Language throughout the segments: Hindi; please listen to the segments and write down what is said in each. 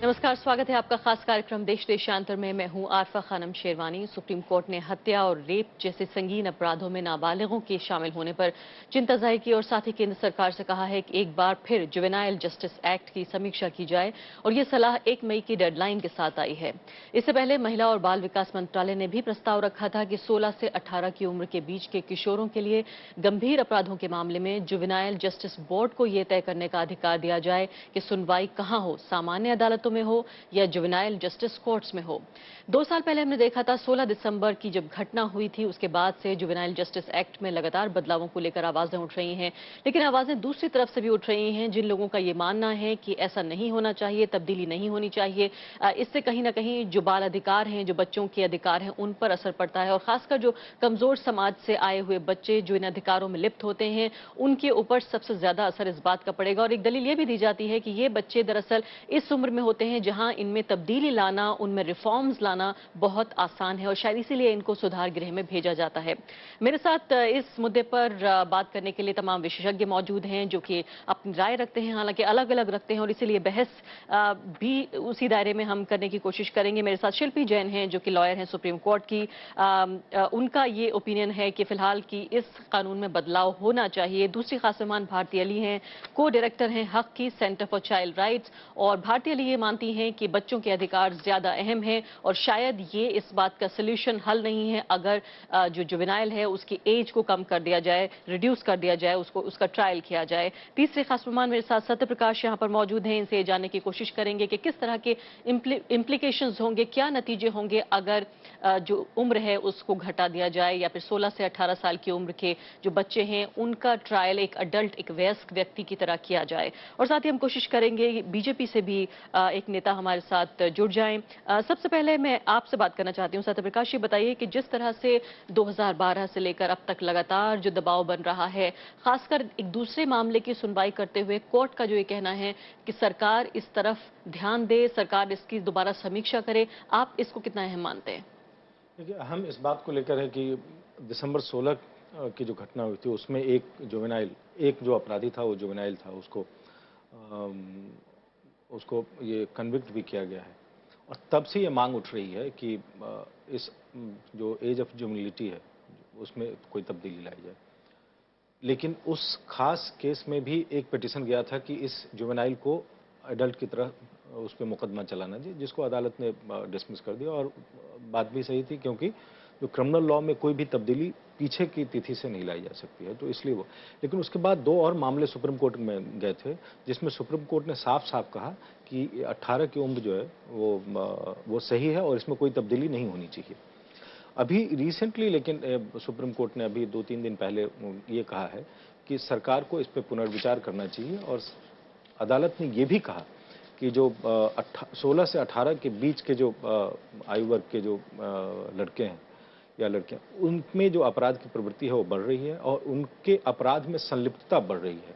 नमस्कार, स्वागत है आपका खास कार्यक्रम देश देशांतर में। मैं हूं आरफा खानम शेरवानी। सुप्रीम कोर्ट ने हत्या और रेप जैसे संगीन अपराधों में नाबालिगों के शामिल होने पर चिंता जाहिर की और साथ ही केंद्र सरकार से कहा है कि एक बार फिर जुवेनाइल जस्टिस एक्ट की समीक्षा की जाए और ये सलाह 1 मई की डेडलाइन के साथ आई है। इससे पहले महिला और बाल विकास मंत्रालय ने भी प्रस्ताव रखा था कि 16 से 18 की उम्र के बीच के किशोरों के लिए गंभीर अपराधों के मामले में जुवेनाइल जस्टिस बोर्ड को यह तय करने का अधिकार दिया जाए कि सुनवाई कहां हो, सामान्य अदालतों में हो या जुवेनाइल जस्टिस कोर्ट्स में हो। 2 साल पहले हमने देखा था 16 दिसंबर की जब घटना हुई थी, उसके बाद से जुवेनाइल जस्टिस एक्ट में लगातार बदलावों को लेकर आवाजें उठ रही हैं। लेकिन आवाजें दूसरी तरफ से भी उठ रही हैं, जिन लोगों का ये मानना है कि ऐसा नहीं होना चाहिए, तब्दीली नहीं होनी चाहिए। इससे कहीं ना कहीं जो बाल अधिकार हैं, जो बच्चों के अधिकार हैं, उन पर असर पड़ता है और खासकर जो कमजोर समाज से आए हुए बच्चे जो इन अधिकारों में लिप्त होते हैं, उनके ऊपर सबसे ज्यादा असर इस बात का पड़ेगा। और एक दलील ये भी दी जाती है कि ये बच्चे दरअसल इस उम्र में होते हैं जहां इनमें तब्दीली लाना, उनमें रिफॉर्म्स लाना बहुत आसान है और शायद इसीलिए इनको सुधार गृह में भेजा जाता है। मेरे साथ इस मुद्दे पर बात करने के लिए तमाम विशेषज्ञ मौजूद हैं जो कि अपनी राय रखते हैं, हालांकि अलग अलग रखते हैं और इसीलिए बहस भी उसी दायरे में हम करने की कोशिश करेंगे। मेरे साथ शिल्पी जैन हैं जो कि लॉयर हैं सुप्रीम कोर्ट की। उनका ये ओपिनियन है कि फिलहाल की इस कानून में बदलाव होना चाहिए। दूसरी खास मेहमान भारती अली हैं, को डायरेक्टर हैं हक की सेंटर फॉर चाइल्ड राइट्स। और भारती अली ये मानती हैं कि बच्चों के अधिकार ज्यादा अहम हैं और शायद ये इस बात का सोल्यूशन हल नहीं है अगर जो जुवेनाइल है उसकी एज को कम कर दिया जाए, रिड्यूस कर दिया जाए, उसका ट्रायल किया जाए। तीसरे खास मेहमान मेरे साथ सत्य प्रकाश यहाँ पर मौजूद हैं। इनसे जानने की कोशिश करेंगे कि किस तरह के इम्प्लीकेशंस होंगे, क्या नतीजे होंगे अगर जो उम्र है उसको घटा दिया जाए या फिर 16 से 18 साल की उम्र के जो बच्चे हैं उनका ट्रायल एक अडल्ट, एक वयस्क व्यक्ति की तरह किया जाए। और साथ ही हम कोशिश करेंगे बीजेपी से भी एक नेता हमारे साथ जुड़ जाएं। सबसे पहले मैं आपसे बात करना चाहती हूं सत्य प्रकाश, ये बताइए कि जिस तरह से 2012 से लेकर अब तक लगातार जो दबाव बन रहा है, खासकर एक दूसरे मामले की सुनवाई करते हुए कोर्ट का जो ये कहना है कि सरकार इस तरफ ध्यान दे, सरकार इसकी दोबारा समीक्षा करे, आप इसको कितना अहम मानते हैं? देखिए, हम इस बात को लेकर है कि दिसंबर 16 की जो घटना हुई थी उसमें एक जो अपराधी था वो जुवेनाइल था, अम, उसको ये कन्विक्ट भी किया गया है। और तब से ये मांग उठ रही है कि जो एज ऑफ जुवेनिलिटी है उसमें कोई तब्दीली लाई जाए। लेकिन उस खास केस में भी एक पिटीशन गया था कि इस जुवेनाइल को एडल्ट की तरह उस पे मुकदमा चलाना चाहिए, जिसको अदालत ने डिसमिस कर दिया। और बात भी सही थी, क्योंकि जो क्रिमिनल लॉ में कोई भी तब्दीली पीछे की तिथि से नहीं लाई जा सकती है, तो इसलिए वो। लेकिन उसके बाद 2 और मामले सुप्रीम कोर्ट में गए थे, जिसमें सुप्रीम कोर्ट ने साफ साफ कहा कि 18 की उम्र जो है वो सही है और इसमें कोई तब्दीली नहीं होनी चाहिए। अभी रिसेंटली लेकिन सुप्रीम कोर्ट ने अभी 2-3 दिन पहले ये कहा है कि सरकार को इस पे पुनर्विचार करना चाहिए। और अदालत ने ये भी कहा कि जो 16 से 18 के बीच के जो आयु वर्ग के जो लड़के हैं या लड़कियां, उनमें जो अपराध की प्रवृत्ति है वो बढ़ रही है और उनके अपराध में संलिप्तता बढ़ रही है।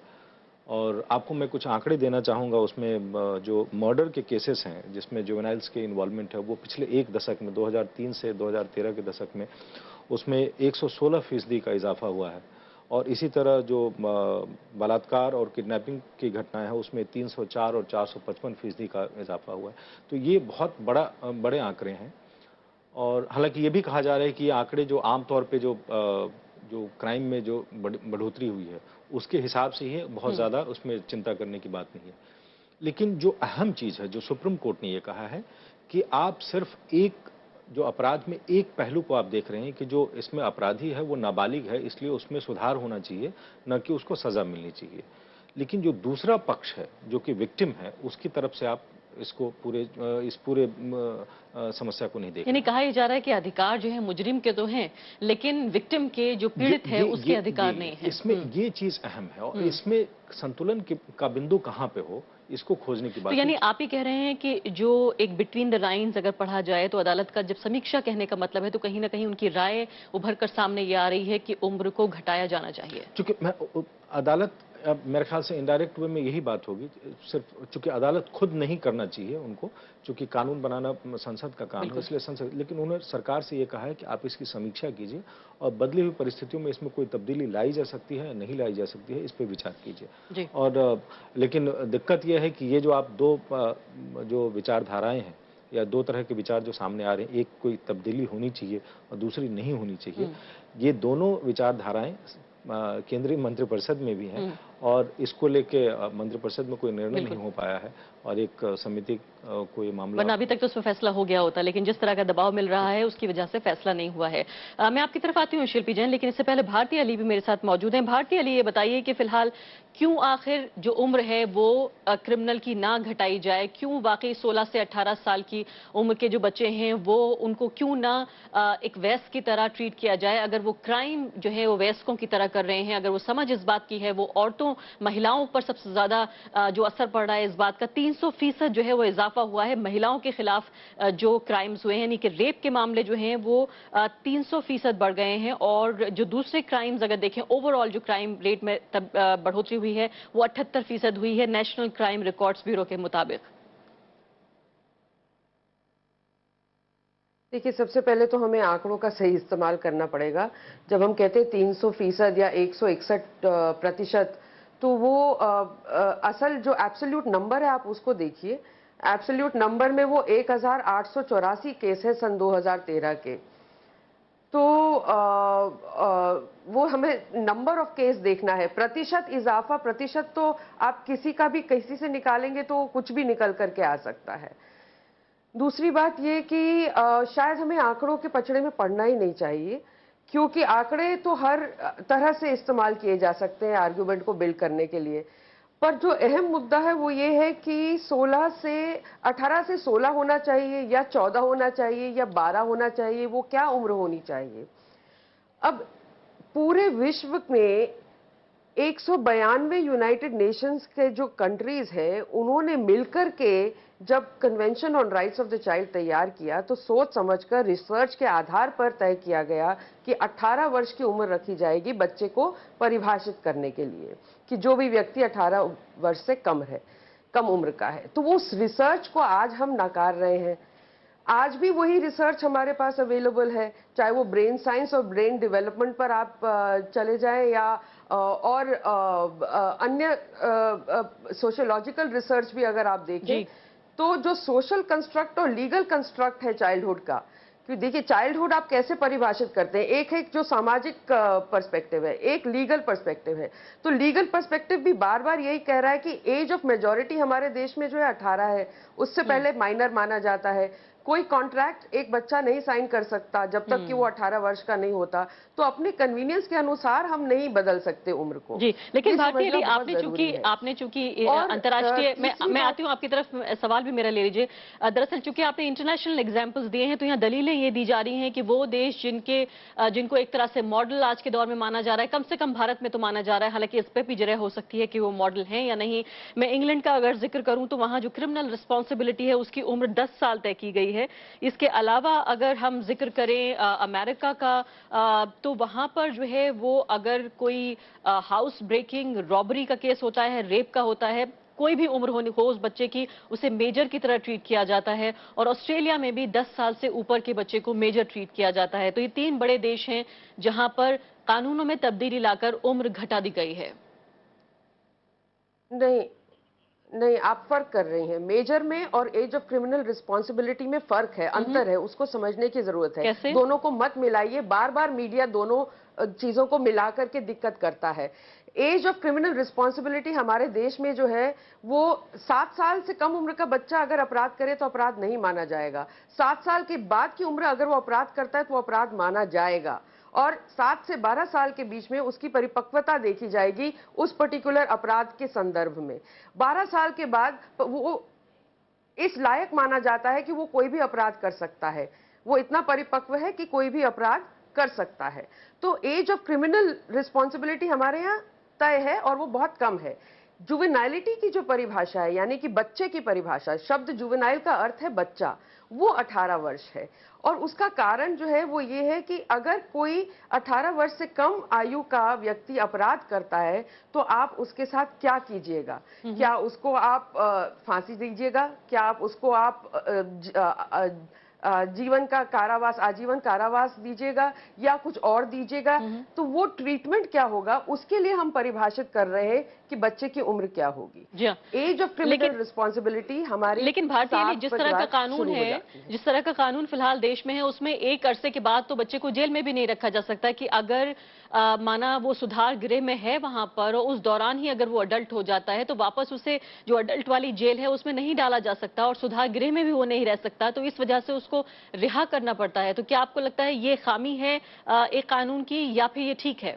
और आपको मैं कुछ आंकड़े देना चाहूँगा उसमें, जो मर्डर के केसेस हैं जिसमें जुवेनाइल्स के इन्वॉल्वमेंट है, वो पिछले एक दशक में 2003 से 2013 के दशक में उसमें 116% का इजाफा हुआ है। और इसी तरह जो बलात्कार और किडनैपिंग की घटनाएं हैं उसमें 304 और 455% का इजाफा हुआ है। तो ये बहुत बड़े आंकड़े हैं। और हालांकि ये भी कहा जा रहा है कि ये आंकड़े जो आमतौर पे जो क्राइम में जो बढ़ोतरी हुई है उसके हिसाब से ही है, बहुत ज़्यादा उसमें चिंता करने की बात नहीं है। लेकिन जो अहम चीज़ है, जो सुप्रीम कोर्ट ने ये कहा है कि आप सिर्फ जो अपराध में एक पहलू को आप देख रहे हैं कि जो इसमें अपराधी है वो नाबालिग है, इसलिए उसमें सुधार होना चाहिए, न कि उसको सज़ा मिलनी चाहिए। लेकिन जो दूसरा पक्ष है, जो कि विक्टिम है, उसकी तरफ से आप इसको इस पूरे समस्या को नहीं देख रहे यानी हैं। कहा यह जा रहा है कि अधिकार जो है मुजरिम के तो हैं, लेकिन विक्टिम के जो पीड़ित है उसके अधिकार नहीं है। इसमें ये चीज अहम है और इसमें संतुलन का बिंदु कहाँ पे हो, इसको खोजने की तो बात यानी है। आप ही कह रहे हैं कि जो एक बिटवीन द लाइन्स अगर पढ़ा जाए तो अदालत का जब समीक्षा कहने का मतलब है तो कहीं ना कहीं उनकी राय उभर कर सामने ये आ रही है कि उम्र को घटाया जाना चाहिए। चूंकि अदालत अब मेरे ख्याल से इनडायरेक्ट वे में यही बात होगी, सिर्फ चूंकि अदालत खुद नहीं करना चाहिए उनको, चूंकि कानून बनाना संसद का काम है, इसलिए संसद, लेकिन उन्होंने सरकार से ये कहा है कि आप इसकी समीक्षा कीजिए और बदली हुई परिस्थितियों में इसमें कोई तब्दीली लाई जा सकती है नहीं लाई जा सकती है, इस पर विचार कीजिए। और लेकिन दिक्कत यह है कि ये जो आप दो जो विचारधाराएं हैं या दो तरह के विचार जो सामने आ रहे हैं, एक कोई तब्दीली होनी चाहिए और दूसरी नहीं होनी चाहिए, ये दोनों विचारधाराएं केंद्रीय मंत्रिपरिषद में भी हैं और इसको लेके मंत्रिपरिषद में कोई निर्णय नहीं हो पाया है और एक समिति को ये मामला, वरना अभी तक तो उसमें फैसला हो गया होता, लेकिन जिस तरह का दबाव मिल रहा है उसकी वजह से फैसला नहीं हुआ है। मैं आपकी तरफ आती हूँ शिल्पी जैन, लेकिन इससे पहले भारती अली भी मेरे साथ मौजूद हैं। भारती अली, ये बताइए कि फिलहाल क्यों आखिर जो उम्र है वो क्रिमिनल की ना घटाई जाए, क्यों वाकई 16 से 18 साल की उम्र के जो बच्चे हैं वो उनको क्यों ना एक वयस्क की तरह ट्रीट किया जाए? अगर वो क्राइम जो है वो वयस्कों की तरह कर रहे हैं, अगर वो समझ इस बात की है, वो औरतों महिलाओं पर सबसे ज्यादा जो असर पड़ रहा है इस बात का, 300% जो है वो इजाफा हुआ है महिलाओं के खिलाफ जो क्राइम्स हुए हैं, यानी कि रेप के मामले जो हैं वो 300% बढ़ गए हैं। और जो दूसरे क्राइम्स अगर देखें, ओवरऑल जो क्राइम रेट में बढ़ोतरी हुई है वो 78% हुई है नेशनल क्राइम रिकॉर्ड्स ब्यूरो के मुताबिक। देखिए, सबसे पहले तो हमें आंकड़ों का सही इस्तेमाल करना पड़ेगा। जब हम कहते हैं 300% या 161%, तो वो असल जो एब्सोल्यूट नंबर है आप उसको देखिए। एब्सोल्यूट नंबर में वो 1884 केस है सन 2013 के। तो वो हमें नंबर ऑफ केस देखना है। प्रतिशत इजाफा, प्रतिशत तो आप किसी का भी किसी से निकालेंगे तो कुछ भी निकल करके आ सकता है। दूसरी बात ये कि शायद हमें आंकड़ों के पचड़े में पड़ना ही नहीं चाहिए, क्योंकि आंकड़े तो हर तरह से इस्तेमाल किए जा सकते हैं आर्गुमेंट को बिल्ड करने के लिए। पर जो अहम मुद्दा है वो ये है कि 18 से 16 होना चाहिए या 14 होना चाहिए या 12 होना चाहिए, वो क्या उम्र होनी चाहिए? अब पूरे विश्व में 192 यूनाइटेड नेशंस के जो कंट्रीज हैं, उन्होंने मिलकर के जब convention on rights of the child तैयार किया तो सोच समझकर रिसर्च के आधार पर तय किया गया कि 18 वर्ष की उम्र रखी जाएगी बच्चे को परिभाषित करने के लिए, कि जो भी व्यक्ति 18 वर्ष से कम उम्र का है। तो उस रिसर्च को आज हम नकार रहे हैं। आज भी वही रिसर्च हमारे पास अवेलेबल है, चाहे वो ब्रेन साइंस और ब्रेन डेवलपमेंट पर आप चले जाएं या और अन्य सोशियोलॉजिकल रिसर्च भी अगर आप देखें, तो जो सोशल कंस्ट्रक्ट और लीगल कंस्ट्रक्ट है चाइल्डहुड का, क्योंकि देखिए चाइल्डहुड आप कैसे परिभाषित करते हैं, एक है जो सामाजिक पर्सपेक्टिव है, एक लीगल पर्सपेक्टिव है। तो लीगल पर्सपेक्टिव भी बार बार यही कह रहा है कि एज ऑफ मेजॉरिटी हमारे देश में जो है 18 है, उससे पहले माइनर माना जाता है। कोई कॉन्ट्रैक्ट एक बच्चा नहीं साइन कर सकता जब तक कि वो 18 वर्ष का नहीं होता। तो अपने कन्वीनियंस के अनुसार हम नहीं बदल सकते उम्र को। जी, लेकिन भारती अली, आपने चूंकि अंतर्राष्ट्रीय, मैं आती हूँ आपकी तरफ, सवाल भी मेरा ले लीजिए। दरअसल चूंकि आपने इंटरनेशनल एग्जांपल्स दिए हैं, तो यहाँ दलीलें ये दी जा रही हैं कि वो देश जिनको एक तरह से मॉडल आज के दौर में माना जा रहा है, कम से कम भारत में तो माना जा रहा है, हालांकि इस पर भी जरह हो सकती है कि वो मॉडल हैं या नहीं। मैं इंग्लैंड का अगर जिक्र करूं तो वहां जो क्रिमिनल रिस्पॉन्सिबिलिटी है उसकी उम्र 10 साल तय की गई है। इसके अलावा अगर हम जिक्र करें अमेरिका का, तो वहां पर जो है वो अगर कोई हाउस ब्रेकिंग, रॉबरी का केस होता है, रेप का होता है, कोई भी उम्र हो उस बच्चे की, उसे मेजर की तरह ट्रीट किया जाता है। और ऑस्ट्रेलिया में भी 10 साल से ऊपर के बच्चे को मेजर ट्रीट किया जाता है। तो ये 3 बड़े देश हैं जहां पर कानूनों में तब्दीली लाकर उम्र घटा दी गई है। नहीं, आप फर्क कर रही हैं। मेजर में और एज ऑफ क्रिमिनल रिस्पॉन्सिबिलिटी में फर्क है, अंतर है, उसको समझने की जरूरत है। कैसे? दोनों को मत मिलाइए। बार बार मीडिया दोनों चीजों को मिला करके दिक्कत करता है। एज ऑफ क्रिमिनल रिस्पॉन्सिबिलिटी हमारे देश में जो है वो 7 साल से कम उम्र का बच्चा अगर अपराध करे तो अपराध नहीं माना जाएगा। 7 साल के बाद की उम्र अगर वो अपराध करता है तो वो अपराध माना जाएगा। और 7 से 12 साल के बीच में उसकी परिपक्वता देखी जाएगी उस पर्टिकुलर अपराध के संदर्भ में। 12 साल के बाद वो इस लायक माना जाता है कि वो कोई भी अपराध कर सकता है, वो इतना परिपक्व है कि कोई भी अपराध कर सकता है। तो एज ऑफ क्रिमिनल रिस्पॉन्सिबिलिटी हमारे यहाँ तय है और वो बहुत कम है। जुवेनाइलिटी की जो परिभाषा है, यानी कि बच्चे की परिभाषा, शब्द जुवेनाइल का अर्थ है बच्चा, वो 18 वर्ष है। और उसका कारण जो है वो ये है कि अगर कोई 18 वर्ष से कम आयु का व्यक्ति अपराध करता है तो आप उसके साथ क्या कीजिएगा? क्या उसको आप फांसी दीजिएगा? क्या आप उसको आप जीवन का कारावास, आजीवन कारावास दीजिएगा या कुछ और दीजिएगा? तो वो ट्रीटमेंट क्या होगा, उसके लिए हम परिभाषित कर रहे हैं कि बच्चे की उम्र क्या होगी। जी हाँ। एज ऑफ क्रिमिनल रिस्पॉन्सिबिलिटी हमारी, लेकिन भारतीय ने जिस तरह का कानून है, जिस तरह का कानून फिलहाल देश में है, उसमें एक अरसे के बाद तो बच्चे को जेल में भी नहीं रखा जा सकता कि अगर माना वो सुधार गृह में है वहां पर और उस दौरान ही अगर वो अडल्ट हो जाता है तो वापस उसे जो अडल्ट वाली जेल है उसमें नहीं डाला जा सकता और सुधार गृह में भी वो नहीं रह सकता, तो इस वजह से उसको रिहा करना पड़ता है। तो क्या आपको लगता है ये खामी है एक कानून की या फिर ये ठीक है?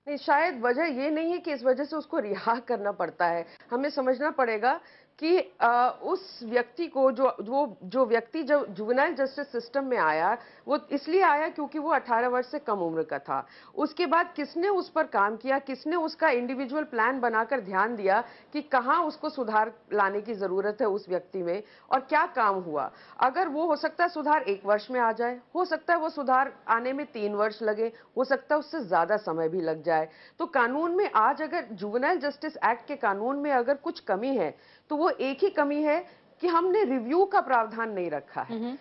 नहीं, शायद वजह ये नहीं है कि इस वजह से उसको रिहा करना पड़ता है। हमें समझना पड़ेगा कि उस व्यक्ति को जो व्यक्ति जब जुवेनाइल जस्टिस सिस्टम में आया, वो इसलिए आया क्योंकि वो 18 वर्ष से कम उम्र का था। उसके बाद किसने उस पर काम किया, किसने उसका इंडिविजुअल प्लान बनाकर ध्यान दिया कि कहाँ उसको सुधार लाने की जरूरत है उस व्यक्ति में और क्या काम हुआ। अगर वो हो सकता है सुधार 1 वर्ष में आ जाए, हो सकता है वो सुधार आने में 3 वर्ष लगे, हो सकता है उससे ज्यादा समय भी लग जाए। तो कानून में आज अगर जुवेनाइल जस्टिस एक्ट के कानून में अगर कुछ कमी है तो वो एक ही कमी है कि हमने रिव्यू का प्रावधान नहीं रखा है।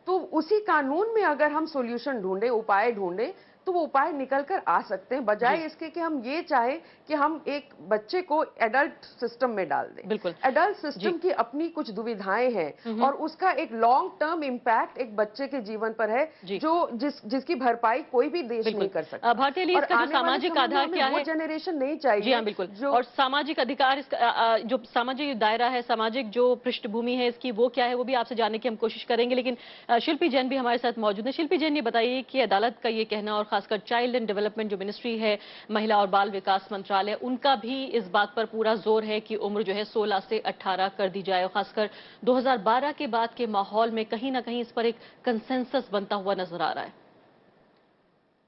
तो उसी कानून में अगर हम सॉल्यूशन ढूंढे, उपाय ढूंढे, तो वो उपाय निकल कर आ सकते हैं, बजाय इसके कि हम ये चाहें कि हम एक बच्चे को एडल्ट सिस्टम में डाल दें। बिल्कुल। एडल्ट सिस्टम की अपनी कुछ दुविधाएं हैं और उसका एक लॉन्ग टर्म इम्पैक्ट एक बच्चे के जीवन पर है जिसकी भरपाई कोई भी देश नहीं कर सकता। भारतीय लिए इसका जो सामाजिक आधार क्या है? वो जनरेशन नहीं चाहिए। जी हाँ, बिल्कुल। और सामाजिक अधिकार, इसका जो सामाजिक दायरा है, सामाजिक जो पृष्ठभूमि है इसकी, वो क्या है, वो भी आपसे जानने की हम कोशिश करेंगे। लेकिन शिल्पी जैन भी हमारे साथ मौजूद है। शिल्पी जैन, ये बताइए कि अदालत का ये कहना और खासकर चाइल्ड एंड डेवलपमेंट जो मिनिस्ट्री है, महिला और बाल विकास मंत्रालय, उनका भी इस बात पर पूरा जोर है कि उम्र जो है 16 से 18 कर दी जाए और खासकर 2012 के बाद के माहौल में कहीं ना कहीं इस पर एक कंसेंसस बनता हुआ नजर आ रहा है।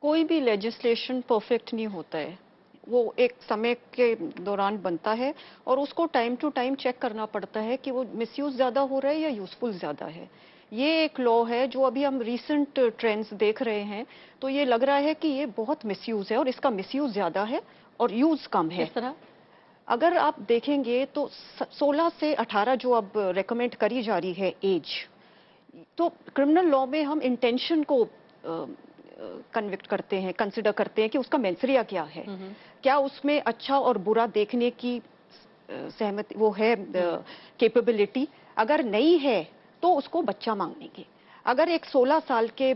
कोई भी लेजिस्लेशन परफेक्ट नहीं होता है, वो एक समय के दौरान बनता है और उसको टाइम टू टाइम चेक करना पड़ता है कि वो मिसयूज ज्यादा हो रहा है या यूजफुल ज्यादा है। ये एक लॉ है जो अभी हम रीसेंट ट्रेंड्स देख रहे हैं, तो ये लग रहा है कि ये बहुत मिसयूज है और इसका मिसयूज ज्यादा है और यूज कम है। इस तरह अगर आप देखेंगे तो 16 से 18 जो अब रेकमेंड करी जा रही है एज, तो क्रिमिनल लॉ में हम इंटेंशन को कन्विक्ट करते हैं, कंसिडर करते हैं कि उसका मेंसरिया क्या है, क्या उसमें अच्छा और बुरा देखने की सहमति वो है, कैपेबिलिटी। अगर नहीं है तो उसको बच्चा मांगेंगे। अगर एक 16 साल के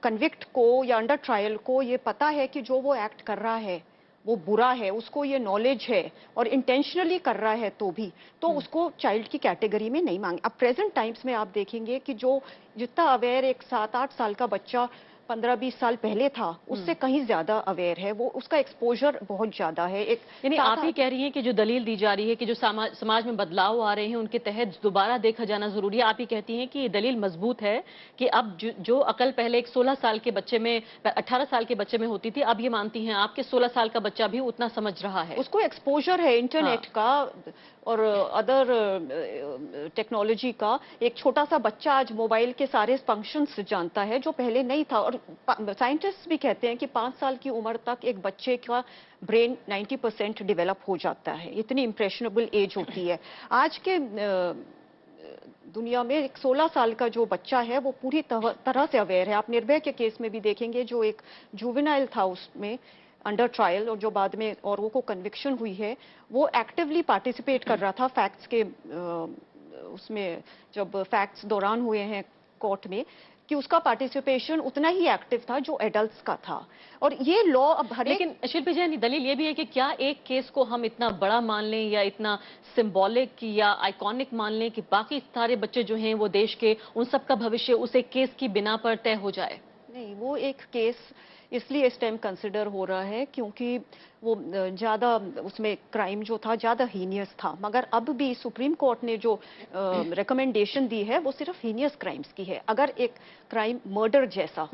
कन्विक्ट को या अंडर ट्रायल को ये पता है कि जो वो एक्ट कर रहा है वो बुरा है, उसको ये नॉलेज है और इंटेंशनली कर रहा है, तो उसको चाइल्ड की कैटेगरी में नहीं मांगे। अब प्रेजेंट टाइम्स में आप देखेंगे कि जो जितना अवेयर एक 7-8 साल का बच्चा 15-20 साल पहले था, उससे कहीं ज्यादा अवेयर है, वो उसका एक्सपोजर बहुत ज्यादा है। यानी आप ही कह रही हैं कि जो दलील दी जा रही है कि जो समाज में बदलाव आ रहे हैं उनके तहत दोबारा देखा जाना जरूरी है, आप ही कहती हैं कि ये दलील मजबूत है कि अब जो अकल पहले एक 16 साल के बच्चे में, 18 साल के बच्चे में होती थी, अब ये मानती हैं आपके 16 साल का बच्चा भी उतना समझ रहा है, उसको एक्सपोजर है इंटरनेट का और अदर टेक्नोलॉजी का। एक छोटा सा बच्चा आज मोबाइल के सारे फंक्शंस जानता है जो पहले नहीं था। और साइंटिस्ट भी कहते हैं कि 5 साल की उम्र तक एक बच्चे का ब्रेन 90% डेवलप हो जाता है, इतनी इंप्रेशनेबल एज होती है। आज के दुनिया में एक 16 साल का जो बच्चा है वो पूरी तरह से अवेयर है। आप निर्भया के केस में भी देखेंगे, जो एक जुवेनाइल था उसमें अंडर ट्रायल और जो बाद में और वो को कन्विक्शन हुई है, वो एक्टिवली पार्टिसिपेट कर रहा था फैक्ट्स के उसमें, जब फैक्ट्स दौरान हुए हैं कोर्ट में, कि उसका पार्टिसिपेशन उतना ही एक्टिव था जो एडल्ट्स का था। और ये लॉ अब हर लेकिन शिल्पी जैन, दलील ये भी है कि क्या एक केस को हम इतना बड़ा मान लें या इतना सिंबॉलिक या आइकॉनिक मान लें कि बाकी सारे बच्चे जो हैं वो देश के, उन सब का भविष्य उस एक केस की बिना पर तय हो जाए? नहीं, जी, वो एक केस इसलिए इस टाइम कंसिडर हो रहा है क्योंकि वो ज़्यादा उसमें क्राइम जो था ज़्यादा हीनियस था, मगर अब भी सुप्रीम कोर्ट ने जो रिकमेंडेशन दी है वो सिर्फ हीनियस क्राइम्स की है। अगर एक क्राइम मर्डर जैसा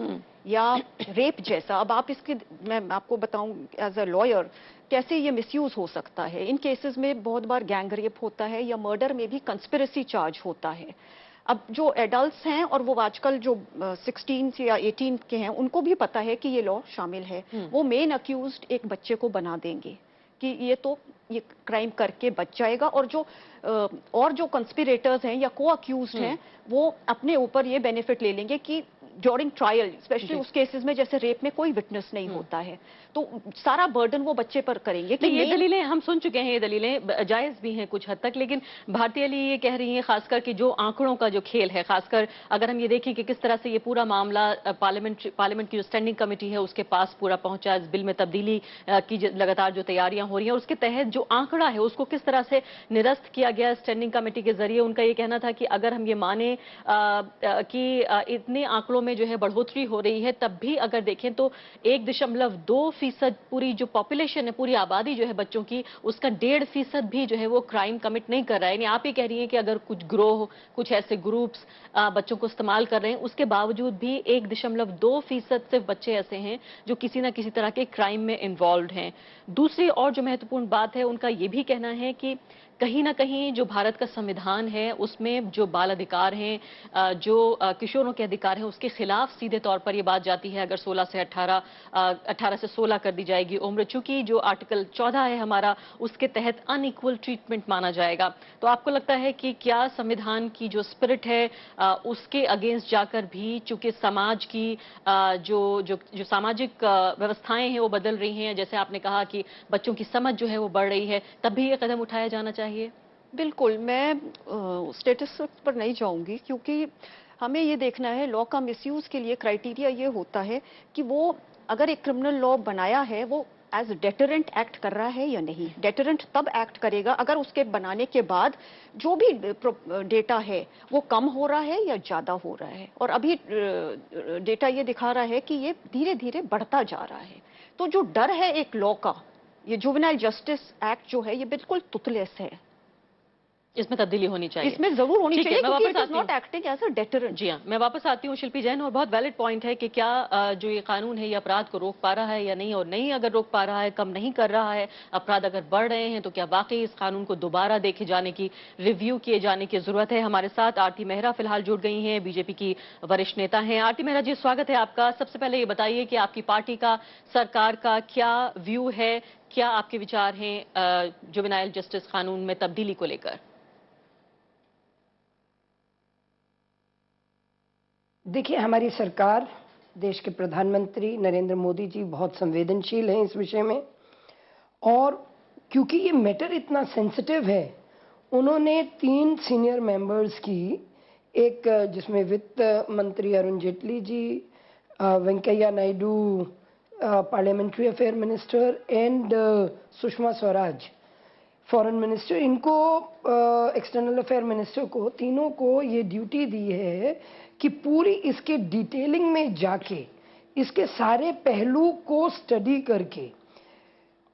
या रेप जैसा, अब आप इसके, मैं आपको बताऊं एज अ लॉयर कैसे ये मिसयूज हो सकता है। इन केसेस में बहुत बार गैंग रेप होता है या मर्डर में भी कंस्पिरेसी चार्ज होता है। अब जो एडल्ट्स हैं और वो आजकल जो 16 या 18 के हैं उनको भी पता है कि ये लॉ शामिल है, वो मेन अक्यूज्ड एक बच्चे को बना देंगे कि ये क्राइम करके बच जाएगा, और जो कंस्पिरेटर्स हैं या को अक्यूज्ड हैं वो अपने ऊपर ये बेनिफिट ले लेंगे कि ड्यूरिंग ट्रायल, स्पेशली उस केसेस में जैसे रेप में कोई विटनेस नहीं होता है, तो सारा बर्डन वो बच्चे पर करेंगे कि ये दलीलें हम सुन चुके हैं, ये दलीलें जायज भी हैं कुछ हद तक, लेकिन भारतीय अली ये कह रही हैं खासकर कि जो आंकड़ों का जो खेल है, खासकर अगर हम ये देखें कि किस तरह से ये पूरा मामला पार्लियामेंट की जो स्टैंडिंग कमेटी है उसके पास पूरा पहुंचा, इस बिल में तब्दीली की लगातार जो तैयारियां हो रही हैं, उसके तहत जो आंकड़ा है उसको किस तरह से निरस्त किया गया स्टैंडिंग कमेटी के जरिए। उनका ये कहना था कि अगर हम ये माने कि इतने आंकड़ों में जो है बढ़ोतरी हो रही है, तब भी अगर देखें तो 1.2% पूरी जो पॉपुलेशन है, पूरी आबादी जो है बच्चों की, उसका 1.5% भी जो है वो क्राइम कमिट नहीं कर रहा है। यानी आप ये कह रही हैं कि अगर कुछ ग्रोह, कुछ ऐसे ग्रुप्स बच्चों को इस्तेमाल कर रहे हैं, उसके बावजूद भी 1.2% सिर्फ बच्चे ऐसे हैं जो किसी ना किसी तरह के क्राइम में इन्वॉल्व हैं। दूसरी और जो महत्वपूर्ण बात है, उनका ये भी कहना है कि कहीं ना कहीं जो भारत का संविधान है उसमें जो बाल अधिकार हैं, जो किशोरों के अधिकार हैं, उसके खिलाफ सीधे तौर पर यह बात जाती है अगर 16 से 18 से 16 कर दी जाएगी उम्र, चूंकि जो आर्टिकल 14 है हमारा, उसके तहत अनइक्वल ट्रीटमेंट माना जाएगा। तो आपको लगता है कि क्या संविधान की जो स्पिरिट है उसके अगेंस्ट जाकर भी, चूंकि समाज की जो जो जो सामाजिक व्यवस्थाएं हैं वो बदल रही हैं, जैसे आपने कहा कि बच्चों की समझ जो है वो बढ़ रही है, तब भी ये कदम उठाया जाना चाहिए? बिल्कुल, मैं स्टेटिस्टिक्स पर नहीं जाऊंगी क्योंकि हमें ये देखना है लॉ का मिसयूज के लिए क्राइटेरिया ये होता है कि वो अगर एक क्रिमिनल लॉ बनाया है वो एज डेटरेंट एक्ट कर रहा है या नहीं। डेटरेंट तब एक्ट करेगा अगर उसके बनाने के बाद जो भी डेटा है वो कम हो रहा है या ज्यादा हो रहा है, और अभी डेटा ये दिखा रहा है कि ये धीरे धीरे बढ़ता जा रहा है। तो जो डर है एक लॉ का, ये जुवेनाइल जस्टिस एक्ट जो है ये बिल्कुल तुतलेस है, इसमें तब्दीली होनी चाहिए, इसमें जरूर होनी चाहिए मैं क्योंकि वापस it is not acting as a deterrent. जी हाँ, मैं वापस आती हूँ शिल्पी जैन, और बहुत वैलिड पॉइंट है कि क्या जो ये कानून है ये अपराध को रोक पा रहा है या नहीं, और नहीं अगर रोक पा रहा है, कम नहीं कर रहा है, अपराध अगर बढ़ रहे हैं, तो क्या वाकई इस कानून को दोबारा देखे जाने की, रिव्यू किए जाने की जरूरत है। हमारे साथ आरती मेहरा फिलहाल जुड़ गई हैं, बीजेपी की वरिष्ठ नेता हैं। आरती मेहरा जी, स्वागत है आपका। सबसे पहले ये बताइए कि आपकी पार्टी का, सरकार का क्या व्यू है, क्या आपके विचार हैं जुवेनाइल जस्टिस कानून में तब्दीली को लेकर? देखिए, हमारी सरकार, देश के प्रधानमंत्री नरेंद्र मोदी जी बहुत संवेदनशील हैं इस विषय में, और क्योंकि ये मैटर इतना सेंसिटिव है, उन्होंने 3 सीनियर मेंबर्स की, एक जिसमें वित्त मंत्री Arun Jaitley ji, Venkaiah Naidu parliamentary affair minister, and Sushma Swaraj foreign minister, इनको एक्सटर्नल अफेयर मिनिस्टर को, तीनों को ये ड्यूटी दी है कि पूरी इसके डिटेलिंग में जाके इसके सारे पहलू को स्टडी करके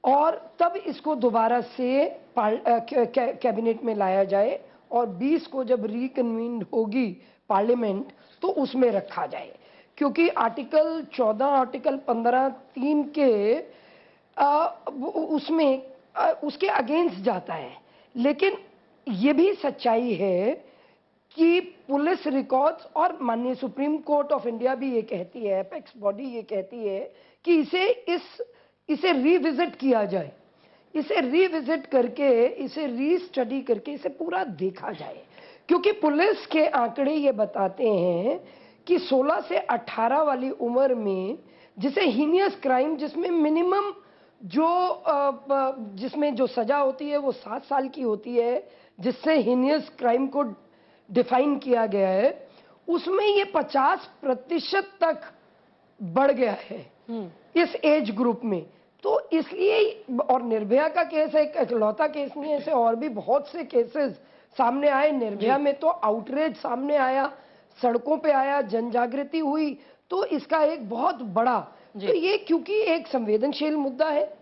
और तब इसको दोबारा से कैबिनेट में लाया जाए, और 20 को जब रिकन्वीन होगी पार्लियामेंट तो उसमें रखा जाए, क्योंकि आर्टिकल 14, आर्टिकल 15(3) के उसमें उसके अगेंस्ट जाता है। लेकिन ये भी सच्चाई है कि पुलिस रिकॉर्ड्स, और माननीय सुप्रीम कोर्ट ऑफ इंडिया भी ये कहती है, एपेक्स बॉडी ये कहती है कि इसे रिविजिट किया जाए, इसे रिविजिट करके, इसे रीस्टडी करके इसे पूरा देखा जाए, क्योंकि पुलिस के आंकड़े ये बताते हैं कि 16 से 18 वाली उम्र में, जिसे हीनियस क्राइम, जिसमें मिनिमम जिसमें जो सजा होती है वो 7 साल की होती है, जिससे हीनियस क्राइम को डिफाइन किया गया है, उसमें ये 50% तक बढ़ गया है इस एज ग्रुप में। तो इसलिए, और निर्भया का केस एक इकलौता केस नहीं है, ऐसे और भी बहुत से केसेस सामने आए। निर्भया में तो आउटरेज सामने आया, सड़कों पे आया, जन जागृति हुई, तो इसका एक बहुत बड़ा, तो ये क्योंकि एक संवेदनशील मुद्दा है,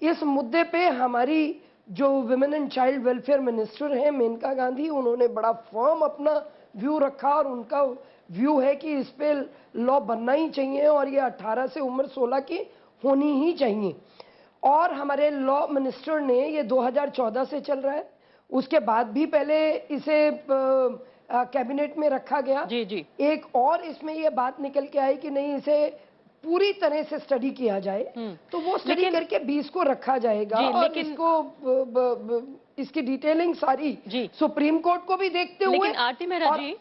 इस मुद्दे पे हमारी जो women and child welfare minister हैं मेनका गांधी, उन्होंने बड़ा फर्म अपना व्यू रखा और उनका व्यू है कि इस पे लॉ बनना ही चाहिए और ये 18 से उम्र 16 की होनी ही चाहिए। और हमारे लॉ मिनिस्टर ने, ये 2014 से चल रहा है, उसके बाद भी पहले इसे कैबिनेट में रखा गया। जी जी। एक और इसमें ये बात निकल के आई कि नहीं, इसे पूरी तरह से स्टडी किया जाए, तो वो स्टडी करके 20 को रखा जाएगा। और लेकिन इसको इसकी डिटेलिंग सारी सुप्रीम कोर्ट को भी देखते हुए, आरती मेहरा जी,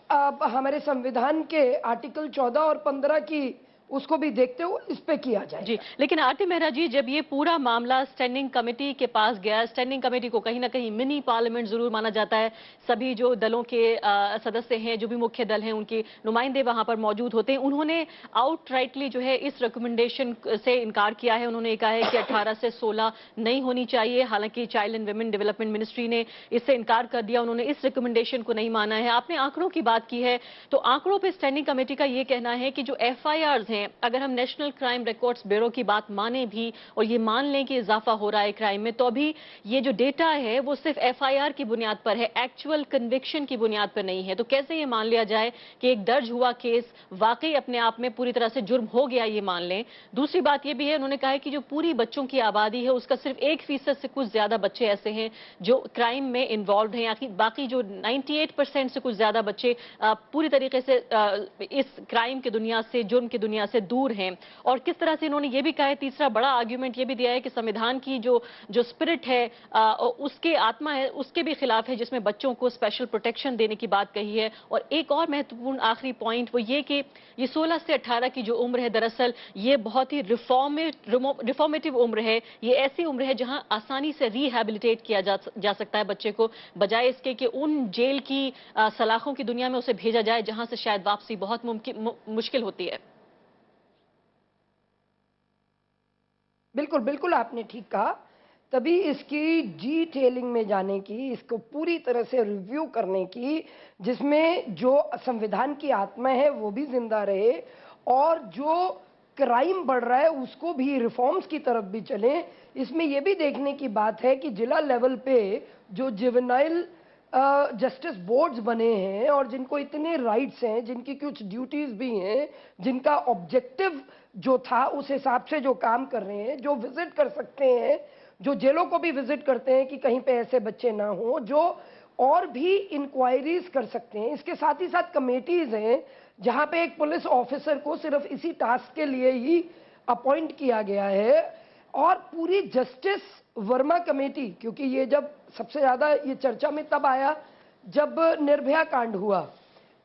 हमारे संविधान के आर्टिकल 14 और 15 की उसको भी देखते हुए इस पे किया जाए। जी, लेकिन आरती मेहरा जी, जब ये पूरा मामला स्टैंडिंग कमेटी के पास गया, स्टैंडिंग कमेटी को कहीं ना कहीं मिनी पार्लियामेंट जरूर माना जाता है, सभी जो दलों के सदस्य हैं, जो भी मुख्य दल हैं, उनके नुमाइंदे वहां पर मौजूद होते हैं, उन्होंने आउटराइटली जो है इस रिकमेंडेशन से इनकार किया है। उन्होंने कहा है कि 18 से 16 नहीं होनी चाहिए। हालांकि child and women development ministry ने इससे इनकार कर दिया, उन्होंने इस रिकमेंडेशन को नहीं माना है। आपने आंकड़ों की बात की है, तो आंकड़ों पर स्टैंडिंग कमेटी का ये कहना है कि जो FIRs हैं, अगर हम नेशनल क्राइम रिकॉर्ड्स ब्यूरो की बात माने भी और ये मान लें कि इजाफा हो रहा है क्राइम में, तो अभी ये जो डेटा है वो सिर्फ FIR की बुनियाद पर है, एक्चुअल कन्विक्शन की बुनियाद पर नहीं है। तो कैसे ये मान लिया जाए कि एक दर्ज हुआ केस वाकई अपने आप में पूरी तरह से जुर्म हो गया, ये मान लें। दूसरी बात ये भी है, उन्होंने कहा है कि जो पूरी बच्चों की आबादी है उसका सिर्फ 1% से कुछ ज्यादा बच्चे ऐसे हैं जो क्राइम में इन्वॉल्व हैं, बाकी जो 98% से कुछ ज्यादा बच्चे पूरी तरीके से इस क्राइम की दुनिया से, जुर्म की दुनिया से दूर हैं। और किस तरह से इन्होंने ये भी कहा है, तीसरा बड़ा आर्ग्यूमेंट ये भी दिया है कि संविधान की जो स्पिरिट है, उसके आत्मा है, उसके भी खिलाफ है, जिसमें बच्चों को स्पेशल प्रोटेक्शन देने की बात कही है। और एक और महत्वपूर्ण आखिरी पॉइंट वो ये कि ये 16 से 18 की जो उम्र है, दरअसल ये बहुत ही रिफॉर्मेटिव उम्र है। ये ऐसी उम्र है जहां आसानी से रिहैबिलिटेट किया जा सकता है बच्चे को, बजाय इसके कि उन जेल की सलाखों की दुनिया में उसे भेजा जाए जहां से शायद वापसी बहुत मुश्किल होती है। बिल्कुल बिल्कुल, आपने ठीक कहा। तभी इसकी डिटेलिंग में जाने की, इसको पूरी तरह से रिव्यू करने की, जिसमें जो संविधान की आत्मा है वो भी जिंदा रहे और जो क्राइम बढ़ रहा है उसको भी रिफॉर्म्स की तरफ भी चले। इसमें यह भी देखने की बात है कि जिला लेवल पे जो जुवेनाइल जस्टिस बोर्ड्स बने हैं और जिनको इतने राइट्स हैं, जिनकी कुछ ड्यूटीज भी हैं, जिनका ऑब्जेक्टिव जो था उस हिसाब से जो काम कर रहे हैं, जो विजिट कर सकते हैं, जो जेलों को भी विजिट करते हैं कि कहीं पे ऐसे बच्चे ना हो, जो और भी इंक्वायरीज कर सकते हैं। इसके साथ ही साथ कमेटीज हैं जहां पे एक पुलिस ऑफिसर को सिर्फ इसी टास्क के लिए ही अपॉइंट किया गया है। और पूरी जस्टिस वर्मा कमेटी, क्योंकि ये जब सबसे ज्यादा ये चर्चा में तब आया जब निर्भया कांड हुआ,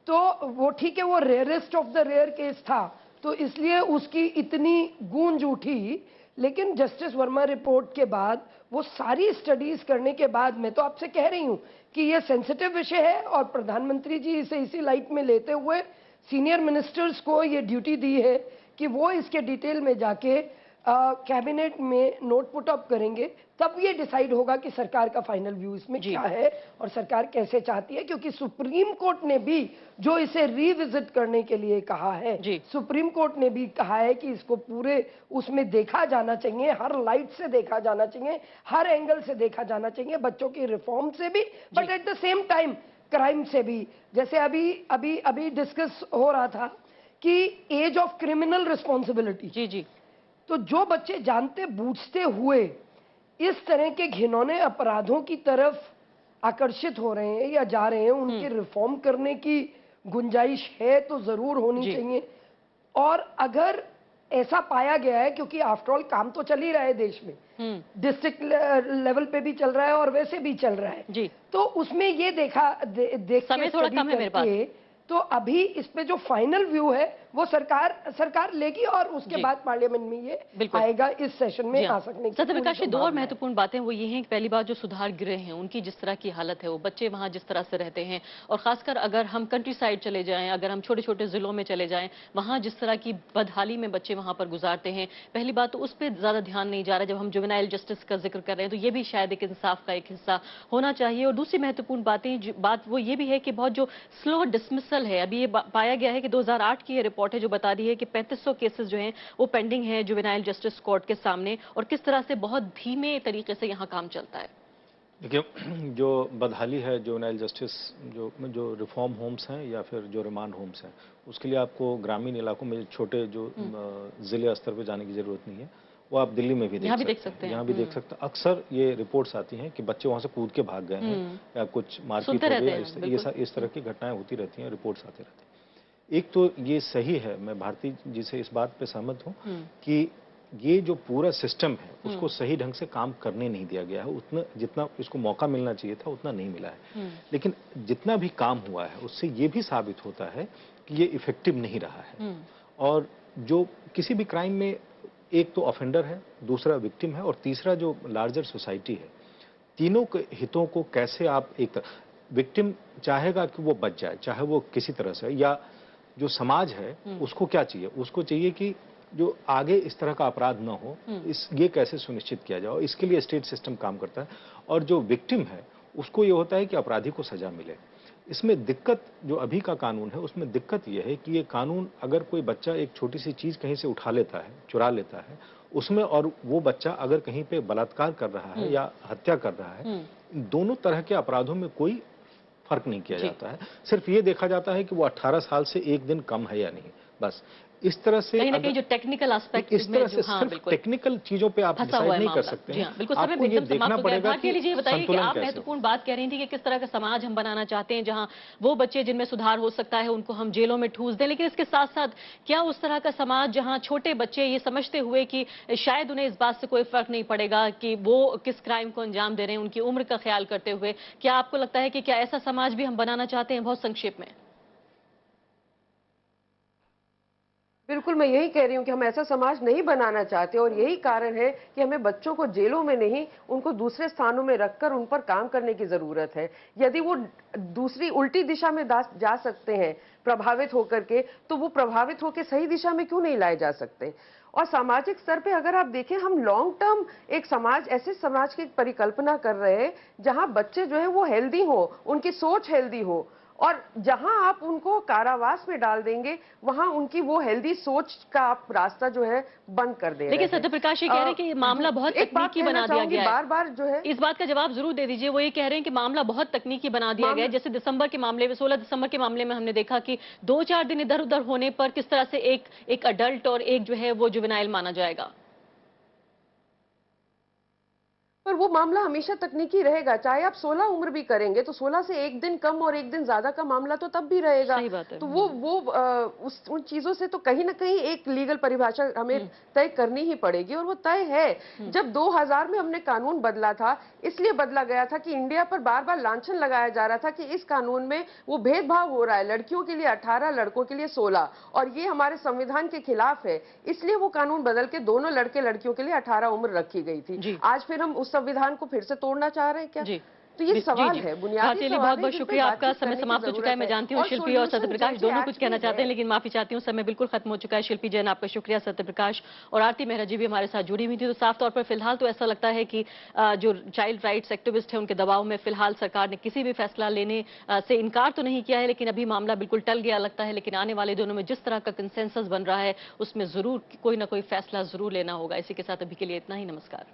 तो वो ठीक है, वो rarest of the rare case था, तो इसलिए उसकी इतनी गूंज उठी। लेकिन जस्टिस वर्मा रिपोर्ट के बाद, वो सारी स्टडीज करने के बाद, मैं तो आपसे कह रही हूं कि ये सेंसिटिव विषय है और प्रधानमंत्री जी इसे इसी लाइट में लेते हुए सीनियर मिनिस्टर्स को ये ड्यूटी दी है कि वो इसके डिटेल में जाके कैबिनेट में नोट पुट अप करेंगे, तब ये डिसाइड होगा कि सरकार का फाइनल व्यू इसमें क्या है और सरकार कैसे चाहती है। क्योंकि सुप्रीम कोर्ट ने भी जो इसे रिविजिट करने के लिए कहा है, सुप्रीम कोर्ट ने भी कहा है कि इसको पूरे उसमें देखा जाना चाहिए, हर लाइट से देखा जाना चाहिए, हर एंगल से देखा जाना चाहिए, बच्चों की रिफॉर्म से भी, but at the same time crime से भी। जैसे अभी डिस्कस हो रहा था कि एज ऑफ क्रिमिनल रिस्पॉन्सिबिलिटी, जी, तो जो बच्चे जानते बूझते हुए इस तरह के घिनौने अपराधों की तरफ आकर्षित हो रहे हैं या जा रहे हैं, उनके रिफॉर्म करने की गुंजाइश है तो जरूर होनी चाहिए। और अगर ऐसा पाया गया है, क्योंकि आफ्टरऑल काम तो चल ही रहा है देश में, डिस्ट्रिक्ट लेवल पे भी चल रहा है और वैसे भी चल रहा है, तो उसमें ये देख समय थोड़ा कम है मेरे पास, तो अभी इस पे जो फाइनल व्यू है वो सरकार लेगी और उसके बाद पार्लियामेंट में ये आएगा, इस सेशन में आ सकने की। सत्यप्रकाश, दो और महत्वपूर्ण बातें वो ये हैं कि पहली बात, जो सुधार गृह हैं उनकी जिस तरह की हालत है, वो बच्चे वहां जिस तरह से रहते हैं, और खासकर अगर हम कंट्री साइड चले जाएं, अगर हम छोटे छोटे जिलों में चले जाएं, वहां जिस तरह की बदहाली में बच्चे वहां पर गुजारते हैं, पहली बात तो उस पर ज्यादा ध्यान नहीं जा रहा। जब हम जुवेनाइल जस्टिस का जिक्र कर रहे हैं तो ये भी शायद एक इंसाफ का एक हिस्सा होना चाहिए। और दूसरी महत्वपूर्ण बात वो ये भी है कि बहुत जो स्लो डिसमिसल है, अभी ये पाया गया है कि 2008 की रिपोर्ट है जो बता रही है कि 3500 केसेस जो हैं वो पेंडिंग है जुवेनाइल जस्टिस कोर्ट के सामने, और किस तरह से बहुत धीमे तरीके से यहाँ काम चलता है। देखिए, जो बदहाली है जुवेनाइल जस्टिस, जो रिफॉर्म होम्स हैं या फिर जो रिमांड होम्स हैं, उसके लिए आपको ग्रामीण इलाकों में छोटे जो जिले स्तर पे जाने की जरूरत नहीं है। वो आप दिल्ली में भी देख सकते हैं, यहाँ भी देख सकते हैं। अक्सर ये रिपोर्ट्स आती हैं कि बच्चे वहां से कूद के भाग गए हैं या कुछ मारपीट हो गई, इस तरह की घटनाएं होती रहती हैं, रिपोर्ट्स आते रहते हैं। एक तो ये सही है, मैं भारती जी से इस बात पे सहमत हूँ कि ये जो पूरा सिस्टम है उसको सही ढंग से काम करने नहीं दिया गया है। उतना जितना इसको मौका मिलना चाहिए था उतना नहीं मिला है। लेकिन जितना भी काम हुआ है उससे ये भी साबित होता है कि ये इफेक्टिव नहीं रहा है। और जो किसी भी क्राइम में एक तो ऑफेंडर है, दूसरा विक्टिम है और तीसरा जो लार्जर सोसाइटी है, तीनों के हितों को कैसे आप एक तरह, विक्टिम चाहेगा कि वो बच जाए चाहे वो किसी तरह से, या जो समाज है उसको क्या चाहिए, उसको चाहिए कि जो आगे इस तरह का अपराध ना हो, ये कैसे सुनिश्चित किया जाए, इसके लिए स्टेट सिस्टम काम करता है। और जो विक्टिम है उसको ये होता है कि अपराधी को सजा मिले। इसमें दिक्कत जो अभी का कानून है उसमें दिक्कत यह है कि ये कानून, अगर कोई बच्चा एक छोटी सी चीज कहीं से उठा लेता है, चुरा लेता है उसमें, और वो बच्चा अगर कहीं पे बलात्कार कर रहा है या हत्या कर रहा है, दोनों तरह के अपराधों में कोई फर्क नहीं किया जाता है। सिर्फ ये देखा जाता है कि वो 18 साल से एक दिन कम है या नहीं, बस। इस तरह से कहीं ना कहीं जो टेक्निकल एस्पेक्ट, इस तरह से सिर्फ टेक्निकल चीजों पे आप डिसाइड नहीं कर सकते हैं। बिल्कुल, आपको ये देखना पड़ेगा कि लीजिए, बताइए कि आप महत्वपूर्ण बात कह रही थी कि किस तरह का समाज हम बनाना चाहते हैं जहां वो बच्चे जिनमें सुधार हो सकता है उनको हम जेलों में ठूस दें, लेकिन इसके साथ साथ क्या उस तरह का समाज जहां छोटे बच्चे ये समझते हुए कि शायद उन्हें इस बात से कोई फर्क नहीं पड़ेगा कि वो किस क्राइम को अंजाम दे रहे हैं, उनकी उम्र का ख्याल करते हुए, क्या आपको लगता है कि क्या ऐसा समाज भी हम बनाना चाहते हैं? बहुत संक्षेप में। बिल्कुल, मैं यही कह रही हूँ कि हम ऐसा समाज नहीं बनाना चाहते, और यही कारण है कि हमें बच्चों को जेलों में नहीं, उनको दूसरे स्थानों में रखकर उन पर काम करने की जरूरत है। यदि वो दूसरी उल्टी दिशा में जा सकते हैं प्रभावित होकर के, तो वो प्रभावित होकर सही दिशा में क्यों नहीं लाए जा सकते। और सामाजिक स्तर पे अगर आप देखें, हम लॉन्ग टर्म एक समाज, ऐसे समाज की परिकल्पना कर रहे हैं जहां बच्चे जो है वो हेल्दी हो, उनकी सोच हेल्दी हो, और जहां आप उनको कारावास में डाल देंगे वहां उनकी वो हेल्दी सोच का आप रास्ता जो है बंद कर दे रहे हैं। लेकिन सत्यप्रकाश ये कह रहे हैं कि ये मामला बहुत तकनीकी बना दिया गया है। बार बार जो है, इस बात का जवाब जरूर दे दीजिए। वो ये कह रहे हैं कि मामला बहुत तकनीकी बना दिया गया है। जैसे दिसंबर के मामले में, 16 दिसंबर के मामले में हमने देखा कि 2-4 दिन इधर उधर होने पर किस तरह से एक अडल्ट और एक जो है वो जुवेनाइल माना जाएगा। पर वो मामला हमेशा तकनीकी रहेगा, चाहे आप 16 उम्र भी करेंगे तो 16 से एक दिन कम और एक दिन ज्यादा का मामला तो तब भी रहेगा। सही बात है। तो उन चीजों से तो कहीं ना कहीं एक लीगल परिभाषा हमें तय करनी ही पड़ेगी, और वो तय है। जब 2000 में हमने कानून बदला था, इसलिए बदला गया था कि इंडिया पर बार बार लांछन लगाया जा रहा था कि इस कानून में वो भेदभाव हो रहा है, लड़कियों के लिए 18, लड़कों के लिए 16, और ये हमारे संविधान के खिलाफ है। इसलिए वो कानून बदल के दोनों लड़के लड़कियों के लिए 18 उम्र रखी गई थी। आज फिर हम उस संविधान को फिर से तोड़ना चाह रहे हैं क्या? जी। तो ये सवाल है, बुनियादी सवाल है। बहुत बहुत शुक्रिया, आपका समय समाप्त हो चुका है। मैं जानती हूँ शिल्पी और सत्यप्रकाश दोनों कुछ कहना चाहते हैं, लेकिन माफी चाहती हूँ, समय बिल्कुल खत्म हो चुका है। शिल्पी जैन आपका शुक्रिया, सत्यप्रकाश और आरती मेहरा जी भी हमारे साथ जुड़ी हुई थी। तो साफ तौर पर फिलहाल तो ऐसा लगता है कि जो चाइल्ड राइट्स एक्टिविस्ट है उनके दबाव में फिलहाल सरकार ने किसी भी फैसला लेने से इनकार तो नहीं किया है, लेकिन अभी मामला बिल्कुल टल गया लगता है। लेकिन आने वाले दिनों में जिस तरह का कंसेंसस बन रहा है उसमें जरूर कोई ना कोई फैसला जरूर लेना होगा। इसी के साथ अभी के लिए इतना ही, नमस्कार।